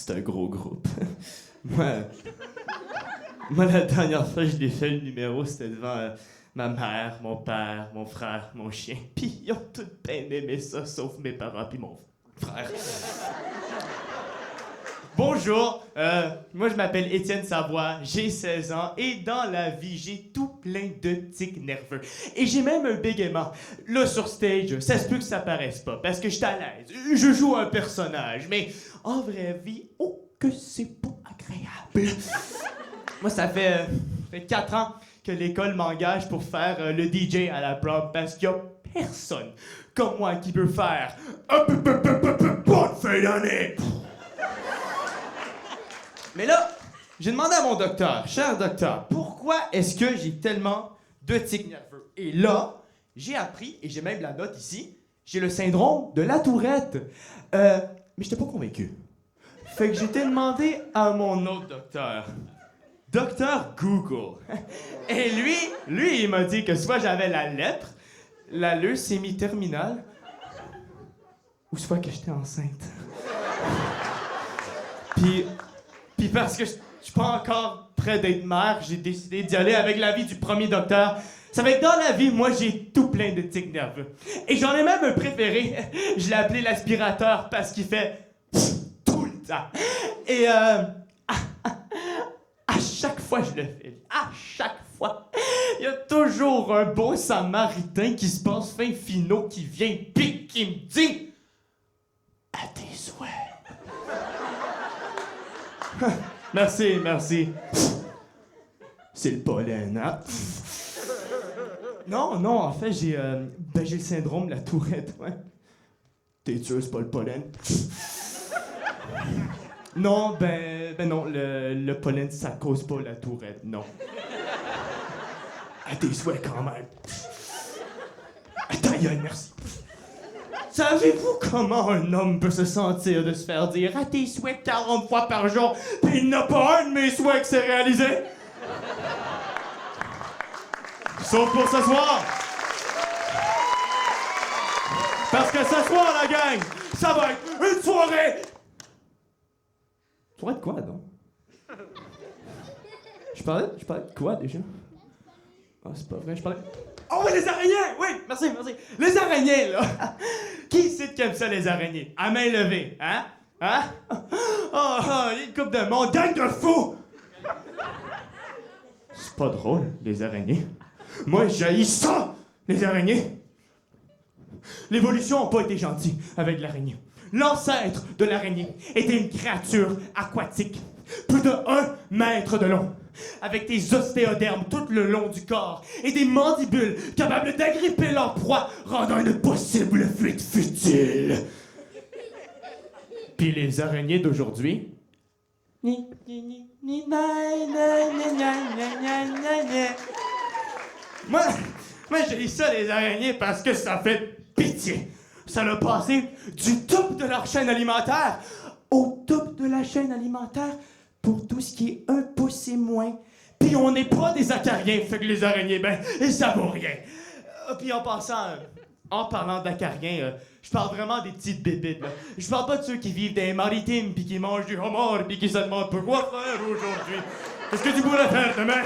c'est un gros groupe. moi, la dernière fois que je l'ai fait, le numéro, c'était devant ma mère, mon père, mon frère, mon chien. Puis ils ont tous bien aimé ça, sauf mes parents puis mon frère. Bonjour, moi je m'appelle Étienne Savoie, j'ai 16 ans et dans la vie, j'ai tout plein de tics nerveux. Et j'ai même un bégaiement. Là, sur stage, ça se peut que ça paraisse pas parce que je suis à l'aise. Je joue un personnage, mais en vraie vie, oh, que c'est pas agréable. Moi, ça fait 4 ans que l'école m'engage pour faire le DJ à la prom parce qu'il y a personne comme moi qui peut faire bonne fin d'année. Mais là, j'ai demandé à mon docteur, cher docteur, pourquoi est-ce que j'ai tellement de tics nerveux? Et là, j'ai appris, et j'ai même la note ici, j'ai le syndrome de la tourette. Mais j'étais pas convaincu. Fait que j'ai été demandé à mon autre docteur, Docteur Google. Et lui, il m'a dit que soit j'avais la lèpre, la leucémie terminale, ou soit que j'étais enceinte. Puis parce que je suis pas encore prêt d'être mère, j'ai décidé d'y aller avec l'avis du premier docteur. Ça fait que dans la vie, moi, j'ai tout plein de tics nerveux. Et j'en ai même un préféré. Je l'ai appelé l'aspirateur parce qu'il fait tout le temps. Et à chaque fois, je le fais. À chaque fois. Il y a toujours un bon samaritain qui se passe fin finot, qui vient pis qui me dit « À tes souhaits. » Merci. C'est le pollen, hein? Non, en fait, j'ai le syndrome de la tourette, ouais. T'es sûr, c'est pas le pollen? Non, non, le pollen, ça cause pas la tourette, non. À tes souhaits, quand même. Ta gueule, merci. Savez-vous comment un homme peut se sentir de se faire dire à tes souhaits 40 fois par jour, pis il n'y en a pas un de mes souhaits qui s'est réalisé? Sauf pour ce soir. Parce que ce soir, la gang, ça va être une soirée. Soirée de quoi, donc? Je parlais de quoi, déjà? Ah, c'est pas vrai, je parlais... Oh oui, les araignées! Oui, merci. Les araignées, là! Qui c'est qui aime ça, les araignées? À main levée, hein? Hein? Oh, il y a une couple de monde, gang de fous! C'est pas drôle, les araignées. Moi, j'haïs ça, les araignées. L'évolution n'a pas été gentille avec l'araignée. L'ancêtre de l'araignée était une créature aquatique, plus de 1 mètre de long, avec des ostéodermes tout le long du corps et des mandibules capables d'agripper leur proie, rendant une possible fuite futile. Puis les araignées d'aujourd'hui... Moi, j'ai ça, les araignées, parce que ça fait pitié. Ça l'a passé du top de leur chaîne alimentaire au top de la chaîne alimentaire pour tout ce qui est un pouce et moins. Puis on n'est pas des acariens, fait que les araignées, ça vaut rien. Puis en parlant d'acariens, je parle vraiment des petites bébites, là. Je parle pas de ceux qui vivent dans les maritimes puis qui mangent du homard puis qui se demandent pourquoi faire aujourd'hui. Qu'est-ce que tu pourrais faire demain?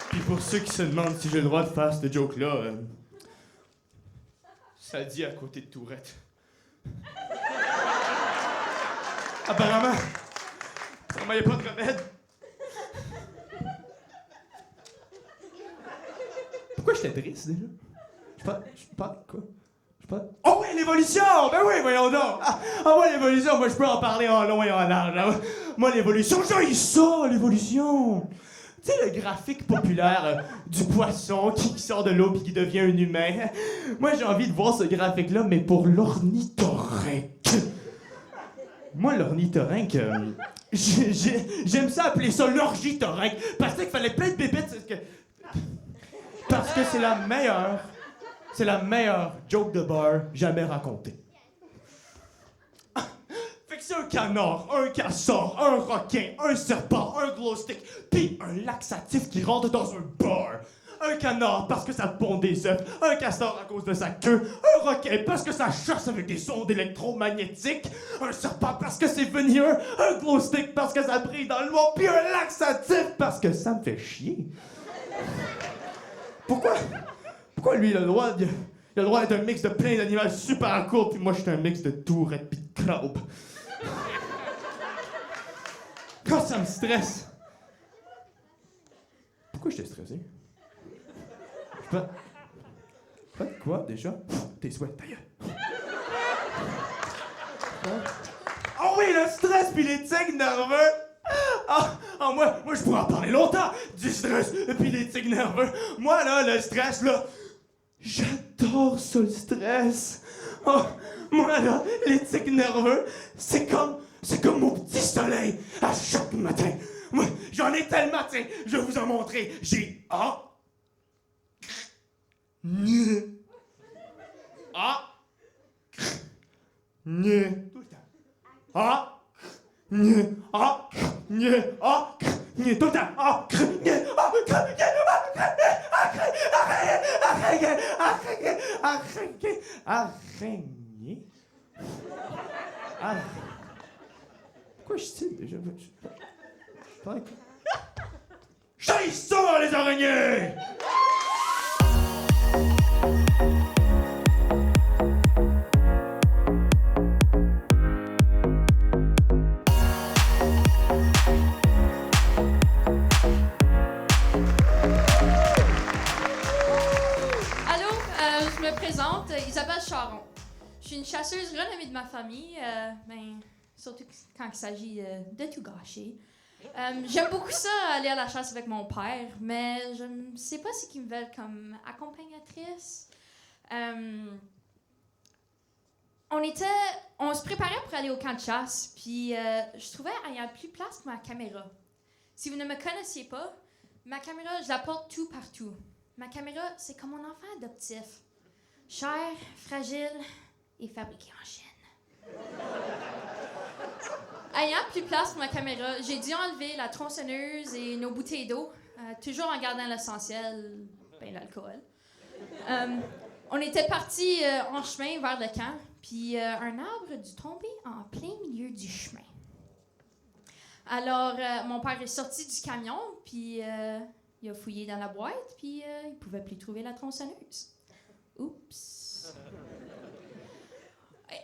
Puis pour ceux qui se demandent si j'ai le droit de faire cette joke-là, ça dit à côté de Tourette. Apparemment, il n'y a pas de remède. Pourquoi j'étais triste, déjà? Je parle quoi? Oh oui, l'évolution! Ben oui, voyons donc! Ah ouais, l'évolution, moi je peux en parler en long et en large. Là. Moi, l'évolution, j'ai ça, l'évolution! Tu sais, le graphique populaire du poisson qui sort de l'eau puis qui devient un humain. Moi, j'ai envie de voir ce graphique-là, mais pour l'ornithorynque. Moi, l'ornithorynque, j'aime ça appeler ça l'orgithorynque, parce qu'il fallait plein de bébites. Parce que c'est la meilleure joke de bar jamais racontée. Fait que c'est un canard, un castor, un requin, un serpent, un glow stick, pis un laxatif qui rentre dans un bar. Un canard parce que ça pond des œufs. Un castor à cause de sa queue. Un roquet parce que ça chasse avec des ondes électromagnétiques. Un serpent parce que c'est venimeux. Un glow stick parce que ça brille dans le noir. Puis un laxatif parce que ça me fait chier. Pourquoi lui, il a le droit d'être un mix de plein d'animaux super courts, puis moi, je suis un mix de tourette pis de crabe. Quand ça me stresse. Pourquoi j'étais stressé? Pas de quoi, déjà? Tes souhaits, ta gueule. Oh oui, le stress pis les tics nerveux! Moi, je pourrais en parler longtemps! Du stress pis les tics nerveux! Moi, là, le stress, là, j'adore ça, le stress! Oh, moi, là, les tics nerveux, c'est comme mon petit soleil à chaque matin! Moi, j'en ai tellement, tiens, je vais vous en montrer! J'ai A... N... A... N... Tout le temps. A... N... A... N... A... N... Tout le temps. A... N... A... Araignée? Pourquoi je cite déjà? J'ai ça, les araignées! Je me présente, Isabelle Charon. Je suis une chasseuse renommée de ma famille, surtout quand il s'agit de tout gâcher. J'aime beaucoup ça, aller à la chasse avec mon père, mais je ne sais pas ce qu'ils me veulent comme accompagnatrice. On se préparait pour aller au camp de chasse, puis je trouvais qu'il y avait plus de place pour ma caméra. Si vous ne me connaissiez pas, ma caméra, je la porte tout partout. Ma caméra, c'est comme mon enfant adoptif. Cher, fragile et fabriqué en Chine. Ayant plus de place pour ma caméra, j'ai dû enlever la tronçonneuse et nos bouteilles d'eau, toujours en gardant l'essentiel, l'alcool. On était partis en chemin vers le camp, puis un arbre dut tomber en plein milieu du chemin. Alors, mon père est sorti du camion, puis il a fouillé dans la boîte, puis il pouvait plus trouver la tronçonneuse. Oups.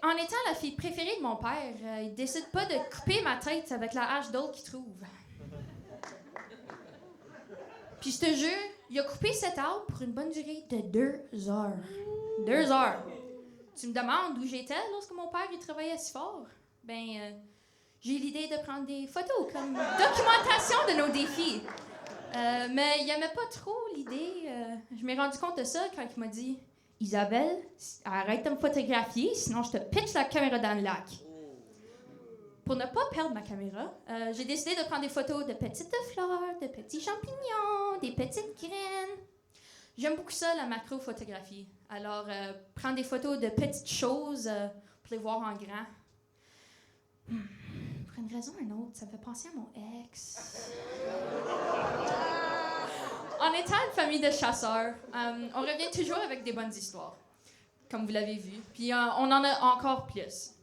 En étant la fille préférée de mon père, il décide pas de couper ma tête avec la hache d'eau qu'il trouve. Puis je te jure, il a coupé cet arbre pour une bonne durée de 2 heures. 2 heures. Tu me demandes où j'étais lorsque mon père il travaillait si fort? J'ai eu l'idée de prendre des photos comme documentation de nos défis. Mais il aimait pas trop l'idée. Je m'ai rendu compte de ça quand il m'a dit « Isabelle, arrête de me photographier, sinon je te pitche la caméra dans le lac. » Pour ne pas perdre ma caméra, j'ai décidé de prendre des photos de petites fleurs, de petits champignons, des petites graines. J'aime beaucoup ça, la macro-photographie. Alors, prendre des photos de petites choses pour les voir en grand. Pour une raison ou une autre, ça me fait penser à mon ex. En étant une famille de chasseurs, on revient toujours avec des bonnes histoires, comme vous l'avez vu. Puis on en a encore plus.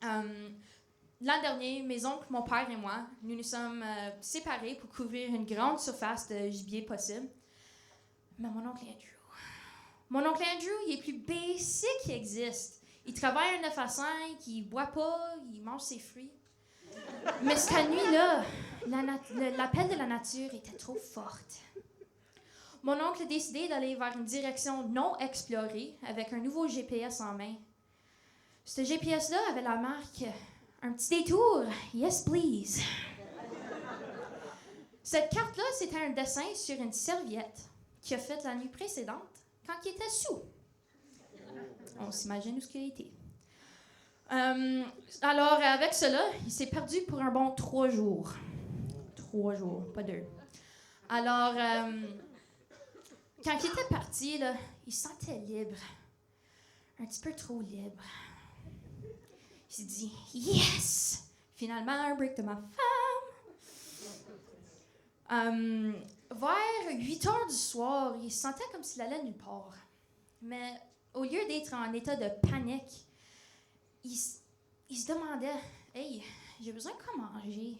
L'an dernier, mes oncles, mon père et moi, nous nous sommes séparés pour couvrir une grande surface de gibier possible. Mais mon oncle Andrew, il est plus basic qui existe. Il travaille un 9 à 5, il boit pas, il mange ses fruits. Mais cette nuit-là, l'appel de la nature était trop forte. Mon oncle a décidé d'aller vers une direction non explorée avec un nouveau GPS en main. Ce GPS-là avait la marque « Un petit détour, yes please ». Cette carte-là, c'était un dessin sur une serviette qu'il a fait la nuit précédente quand il était sous. On s'imagine où ce qu'il a été. Alors, avec cela, il s'est perdu pour un bon 3 jours. 3 jours, pas 2. Alors, quand il était parti, là, il se sentait libre. Un petit peu trop libre. Il s'est dit « Yes! Finalement, un break de ma femme! » Vers 8 heures du soir, il se sentait comme s'il allait nulle part. Mais au lieu d'être en état de panique, il se demandait « Hey, j'ai besoin de quoi manger? »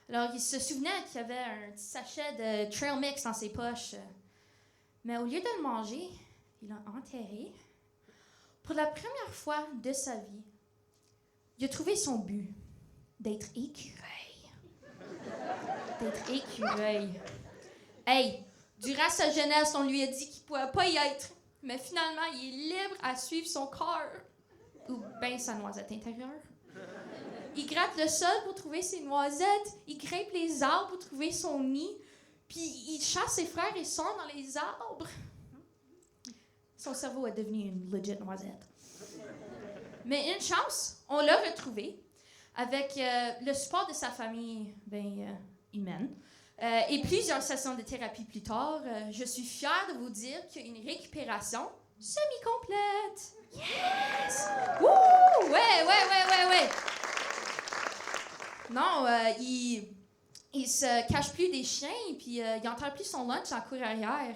Alors, il se souvenait qu'il y avait un petit sachet de trail mix dans ses poches. Mais au lieu de le manger, il l'a enterré. Pour la première fois de sa vie, il a trouvé son but, d'être écureuil. D'être écureuil. Hey, durant sa jeunesse, on lui a dit qu'il ne pouvait pas y être. Mais finalement, il est libre à suivre son cœur. Ou bien sa noisette intérieure. Il gratte le sol pour trouver ses noisettes. Il grimpe les arbres pour trouver son nid. Puis il chasse ses frères et sœurs dans les arbres. Son cerveau est devenu une legit noisette. Mais une chance, on l'a retrouvé avec le support de sa famille humaine. Et plusieurs sessions de thérapie plus tard, je suis fière de vous dire qu'il y a une récupération semi-complète. Yes! Wouh! Ouais! Non, il se cache plus des chiens, puis il n'enterre plus son lunch en cour arrière.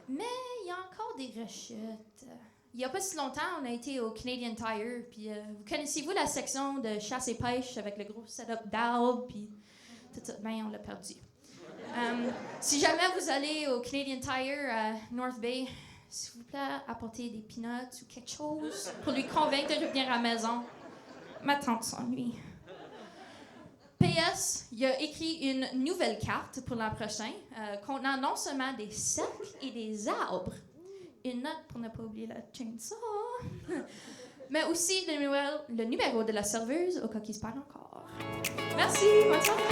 Mais il y a encore des rechutes. Il n'y a pas si longtemps, on a été au Canadian Tire, puis vous connaissez-vous la section de chasse et pêche avec le gros setup d'arbres, puis tout ça? Ben, on l'a perdu. Si jamais vous allez au Canadian Tire à North Bay, s'il vous plaît, apportez des peanuts ou quelque chose pour lui convaincre de revenir à la maison. Ma tante s'ennuie. PS, il a écrit une nouvelle carte pour l'an prochain, contenant non seulement des cercles et des arbres, une note pour ne pas oublier la chainsaw, mais aussi le numéro de la serveuse au cas qu'il se parle encore. Merci, bonne soirée!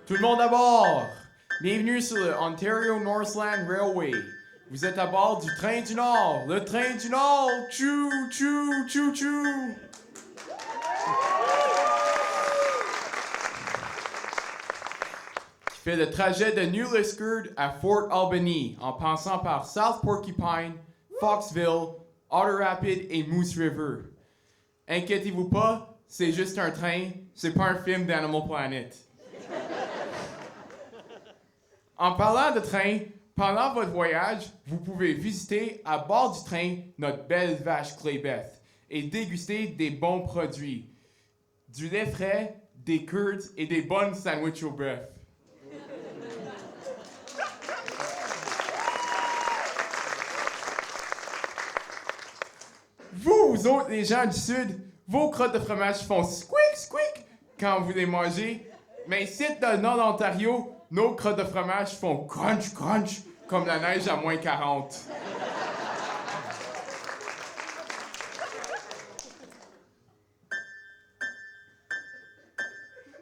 Tout le monde à bord! Bienvenue sur le Ontario Northland Railway. Vous êtes à bord du train du Nord. Le train du Nord! Tchou, tchou, tchou, tchou! Qui fait le trajet de New Liskeard à Fort Albany en passant par South Porcupine, Foxville, Otter Rapid et Moose River. Inquiétez-vous pas, c'est juste un train, c'est pas un film d'Animal Planet. En parlant de train, pendant votre voyage, vous pouvez visiter à bord du train notre belle vache Claybeth et déguster des bons produits. Du lait frais, des curds et des bonnes sandwichs au bœuf. Vous autres, les gens du Sud, vos crottes de fromage font squeak, squeak quand vous les mangez. Mais ici, dans le nord de l'Ontario, nos crottes de fromage font crunch, crunch, comme la neige à moins 40.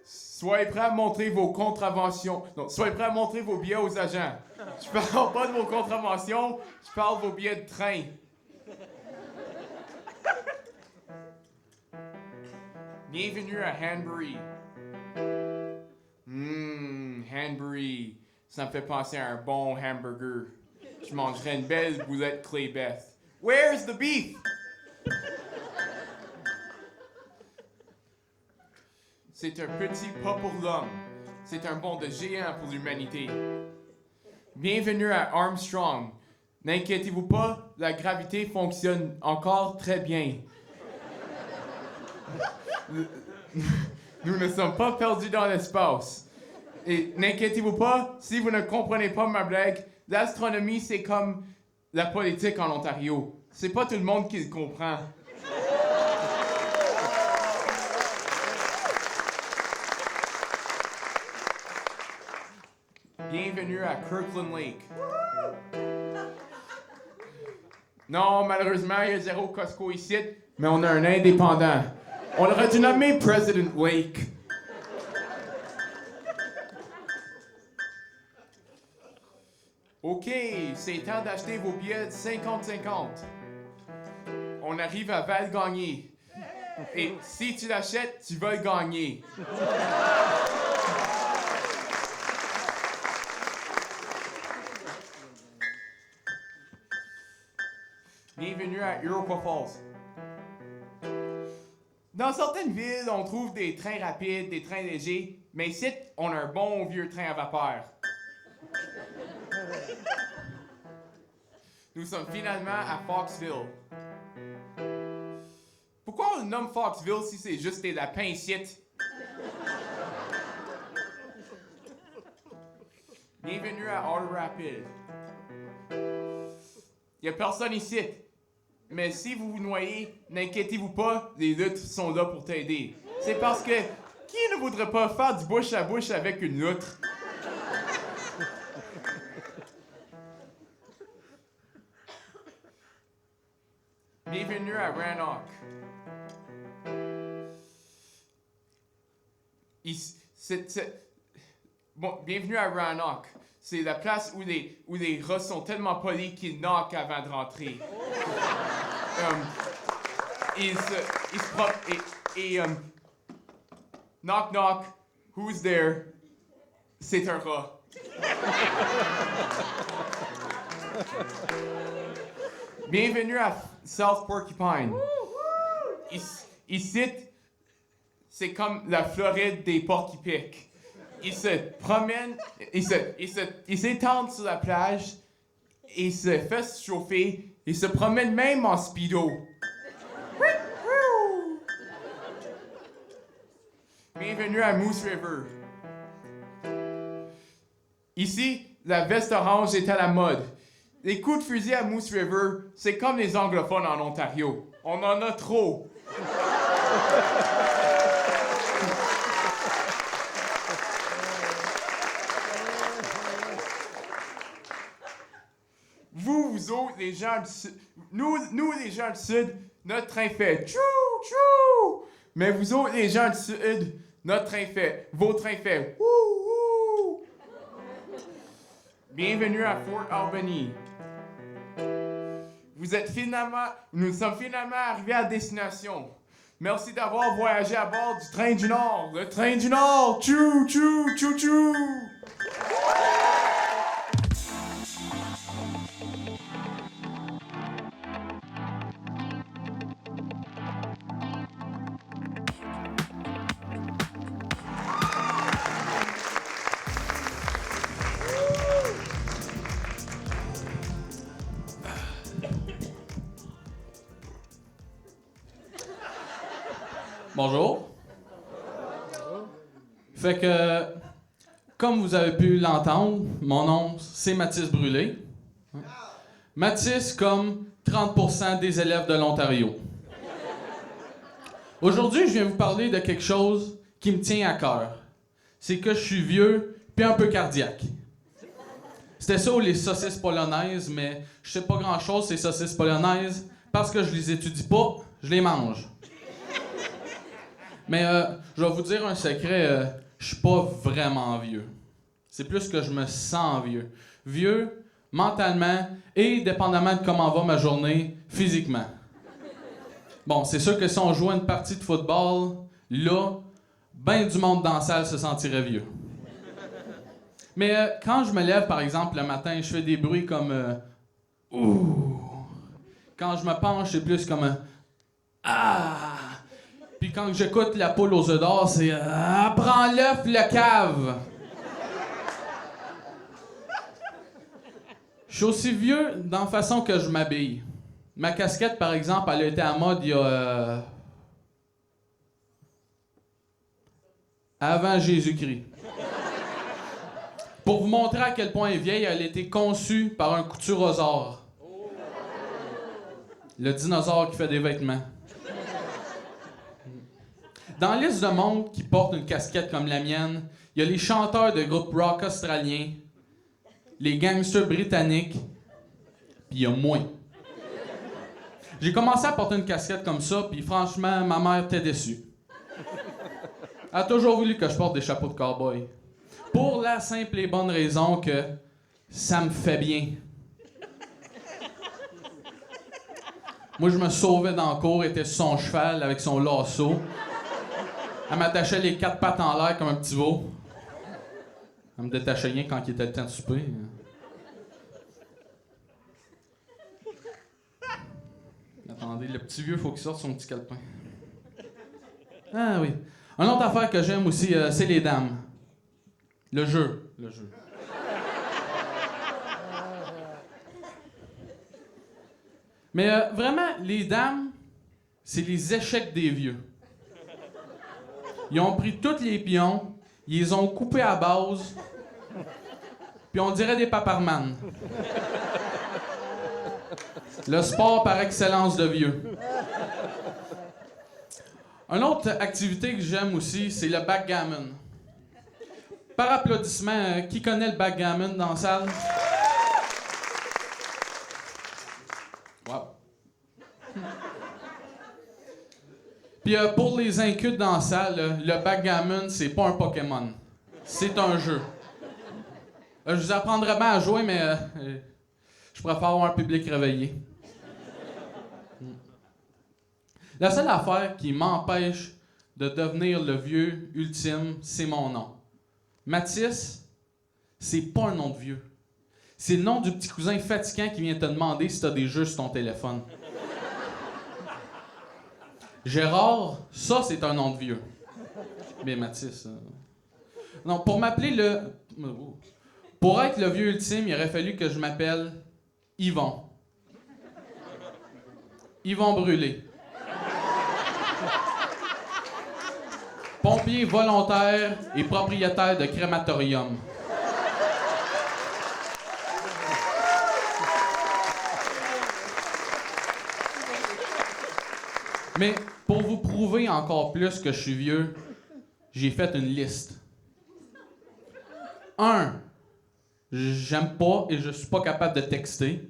Soyez prêts à montrer vos contraventions. Non, soyez prêts à montrer vos billets aux agents. Je parle pas de vos contraventions, je parle de vos billets de train. Bienvenue à Hanbury. Hanbury, ça me fait penser à un bon hamburger. Je mangerais une belle boulette Claybeth. Where's the beef? C'est un petit pas pour l'homme. C'est un bond de géant pour l'humanité. Bienvenue à Armstrong. N'inquiétez-vous pas, la gravité fonctionne encore très bien. Nous ne sommes pas perdus dans l'espace. Et n'inquiétez-vous pas, si vous ne comprenez pas ma blague, l'astronomie, c'est comme la politique en Ontario. C'est pas tout le monde qui le comprend. Bienvenue à Kirkland Lake. Non, malheureusement, il y a zéro Costco ici, mais on a un indépendant. On aurait dû nommer President Lake. OK, c'est temps d'acheter vos billets de 50-50. On arrive à Val-Gagné. Et si tu l'achètes, tu vas le gagner. Bienvenue à Iroquois Falls. Dans certaines villes, on trouve des trains rapides, des trains légers, mais ici, on a un bon vieux train à vapeur. Nous sommes finalement à Foxville. Pourquoi on le nomme Foxville si c'est juste des lapins ici? Bienvenue à Auto Rapid. Y a personne ici. Mais si vous vous noyez, n'inquiétez-vous pas, les loutres sont là pour t'aider. C'est parce que qui ne voudrait pas faire du bouche à bouche avec une loutre? Bienvenue à Rannoch. Bon, bienvenue à Rannoch. C'est la place où les rats sont tellement polis qu'ils knockent avant de rentrer. Knock knock, who's there? C'est un rat. Bienvenue à South Porcupine. Ici, c'est comme la Floride des porc-épics. Ils se promènent, ils s'étendent sur la plage, ils se font chauffer, ils se promènent même en speedo. Bienvenue à Moose River. Ici, la veste orange est à la mode. Les coups de fusil à Moose River, c'est comme les anglophones en Ontario. On en a trop. Vous autres, les gens du Sud, nous, les gens du Sud, notre train fait tchou, tchou. Mais vous autres, les gens du Sud, notre train fait, vos trains fait wouh, wouh. Bienvenue à Fort Albany. Nous sommes finalement arrivés à destination. Merci d'avoir voyagé à bord du train du Nord. Le train du Nord, tchou, tchou, tchou, tchou. Bonjour. Fait que, comme vous avez pu l'entendre, mon nom, c'est Mathis Brûlé. Mathis comme 30% des élèves de l'Ontario. Aujourd'hui, je viens vous parler de quelque chose qui me tient à cœur. C'est que je suis vieux puis un peu cardiaque. C'était ça ou les saucisses polonaises, mais je sais pas grand-chose ces saucisses polonaises parce que je les étudie pas, je les mange. Mais je vais vous dire un secret, je suis pas vraiment vieux. C'est plus que je me sens vieux. Vieux, mentalement et dépendamment de comment va ma journée, physiquement. Bon, c'est sûr que si on jouait une partie de football, là, ben du monde dans la salle se sentirait vieux. Mais quand je me lève, par exemple, le matin, je fais des bruits comme ouh. Quand je me penche, c'est plus comme ah. Puis quand j'écoute la poule aux œufs d'or, c'est prends l'œuf, le cave. Je suis aussi vieux dans la façon que je m'habille. Ma casquette, par exemple, elle a été à mode il y a avant Jésus-Christ. Pour vous montrer à quel point elle est vieille, elle a été conçue par un couturosaure. Le dinosaure qui fait des vêtements. Dans la liste de monde qui porte une casquette comme la mienne, il y a les chanteurs de groupes rock australiens, les gangsters britanniques, puis il y a moi. J'ai commencé à porter une casquette comme ça, puis franchement, ma mère était déçue. Elle a toujours voulu que je porte des chapeaux de cow-boy. Pour la simple et bonne raison que ça me fait bien. Moi, je me sauvais dans le cours, était sur son cheval avec son lasso. Elle m'attachait les 4 pattes en l'air comme un petit veau. Elle me détachait rien quand il était le temps de souper. Attendez, le petit vieux, faut qu'il sorte son petit calepin. Ah oui. Une autre affaire que j'aime aussi, c'est les dames. Le jeu. Mais vraiment, les dames, c'est les échecs des vieux. Ils ont pris tous les pions, ils les ont coupés à base, puis on dirait des paparmanes. Le sport par excellence de vieux. Une autre activité que j'aime aussi, c'est le backgammon. Par applaudissement, qui connaît le backgammon dans la salle? Wow. Puis pour les incultes dans la salle, le backgammon, c'est pas un Pokémon. C'est un jeu. Je vous apprendrais bien à jouer, mais je préfère avoir un public réveillé. La seule affaire qui m'empêche de devenir le vieux ultime, c'est mon nom. Mathis, c'est pas un nom de vieux. C'est le nom du petit cousin fatigant qui vient te demander si t'as des jeux sur ton téléphone. Gérard, ça, c'est un nom de vieux. Mais Mathis... Non, pour m'appeler le... Pour être le vieux ultime, il aurait fallu que je m'appelle Yvon. Yvon Brûlé. Pompier volontaire et propriétaire de crématorium. Mais pour vous prouver encore plus que je suis vieux, j'ai fait une liste. 1. J'aime pas et je suis pas capable de texter.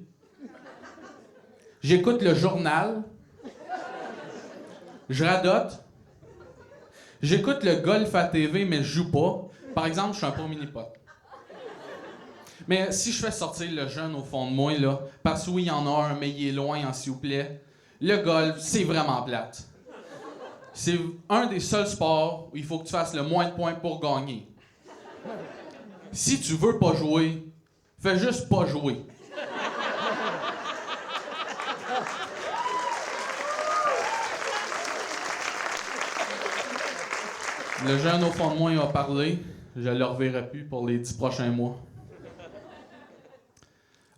J'écoute le journal. Je radote. J'écoute le golf à TV, mais je joue pas. Par exemple, je suis un pro mini-pot. Mais si je fais sortir le jeune au fond de moi, là, parce que oui, il y en a un, mais il est loin, s'il vous plaît, le golf, c'est vraiment plate. C'est un des seuls sports où il faut que tu fasses le moins de points pour gagner. Si tu veux pas jouer, fais juste pas jouer. Le jeune au fond de moi il a parlé. Je le reverrai plus pour les 10 prochains mois.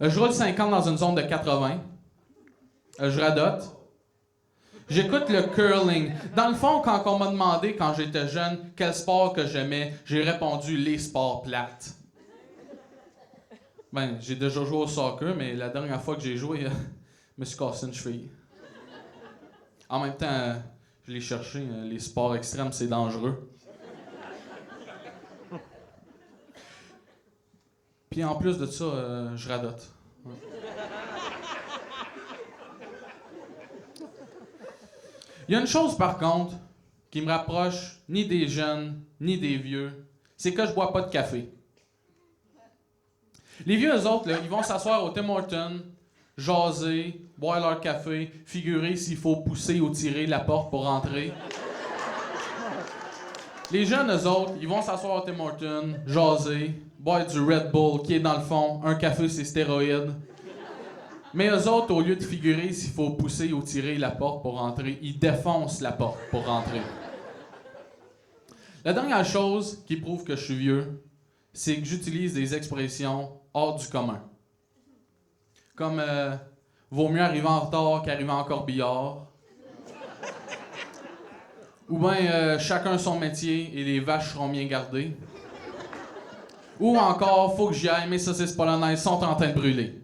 Je roule 50 dans une zone de 80. Je radote. J'écoute le curling. Dans le fond, quand on m'a demandé, quand j'étais jeune, quel sport que j'aimais, j'ai répondu les sports plates. Ben, j'ai déjà joué au soccer, mais la dernière fois que j'ai joué, je me suis cassé une cheville. En même temps, je l'ai cherché, les sports extrêmes, c'est dangereux. Puis en plus de ça, je radote. Ouais. Il y a une chose, par contre, qui me rapproche ni des jeunes, ni des vieux, c'est que je bois pas de café. Les vieux, eux autres, là, ils vont s'asseoir au Tim Hortons, jaser, boire leur café, figurer s'il faut pousser ou tirer la porte pour rentrer. Les jeunes, eux autres, ils vont s'asseoir au Tim Hortons, jaser, boire du Red Bull, qui est dans le fond, un café, c'est stéroïdes. Mais eux autres, au lieu de figurer s'il faut pousser ou tirer la porte pour rentrer, ils défoncent la porte pour rentrer. La dernière chose qui prouve que je suis vieux, c'est que j'utilise des expressions hors du commun. Comme vaut mieux arriver en retard qu'arriver en corbillard. Ou bien chacun son métier et les vaches seront bien gardées. Ou encore, faut que j'y aille, mes saucisses polonaises sont en train de brûler.